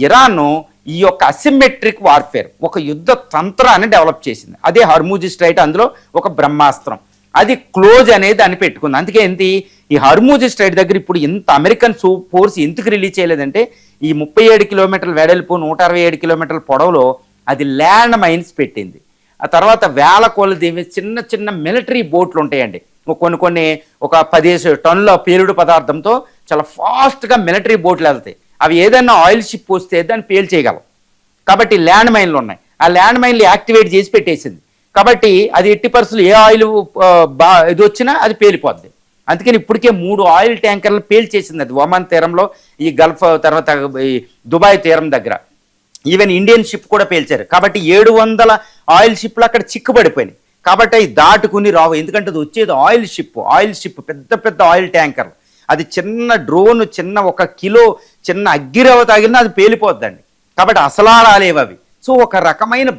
Iran ఈ యొక్క asymmetric warfare ఒక యుద్ధ తంత్రాన్ని డెవలప్ చేసింది. అదే హర్మూజ్ స్ట్రైట్, అందులో ఒక బ్రహ్మాస్త్రం, అది క్లోజ్ అనేది అని పెట్టుకుంది. అందుకే ఏంటి ఈ హర్మూజ్ స్ట్రైట్ దగ్గర ఇప్పుడు ఇంత అమెరికన్ ఫోర్స్ ఎందుకు రిలీజ్ చేయలేదంటే ఈ 37 కిలోమీటర్ల వెడల్పు 167 కిలోమీటర్ల పొడవులో అది ల్యాండ్ మైన్స్ పెట్టింది. ఆ తర్వాత వేల కొలది చిన్న చిన్న మిలిటరీ బోట్లు ఉంటాయండి, కొన్ని ఒక 10 టన్నుల పేలుడు పదార్థంతో చాలా ఫాస్ట్గా మిలిటరీ బోట్లు వెళ్తాయి. అవి ఏదైనా ఆయిల్ షిప్ వస్తే దాన్ని పేల్చేయగలం. కాబట్టి ల్యాండ్ మైన్లు ఉన్నాయి, ఆ ల్యాండ్ మైన్లు యాక్టివేట్ చేసి పెట్టేసింది. కాబట్టి అది ఎట్టి పరిస్థితులు ఏ ఆయిల్ ఇది వచ్చినా అది పేలిపోద్ది. అందుకని ఇప్పటికే 3 ఆయిల్ ట్యాంకర్లు పేల్చేసింది అది ఒమన్ తీరంలో, ఈ గల్ఫ్, తర్వాత ఈ దుబాయ్ తీరం దగ్గర. ఈవెన్ ఇండియన్ షిప్ కూడా పేల్చారు. కాబట్టి 700 ఆయిల్ షిప్లు అక్కడ చిక్కుబడిపోయినాయి. కాబట్టి అవి దాటుకుని రావు, ఎందుకంటే అది వచ్చేది ఆయిల్ షిప్ పెద్ద పెద్ద ఆయిల్ ట్యాంకర్లు. అది చిన్న డ్రోన్, చిన్న 1 కిలో చిన్న అగ్గిరవ తాగినా అది పేలిపోద్దండి. కాబట్టి అసలా రాలేవు అవి. సో ఒక రకమైన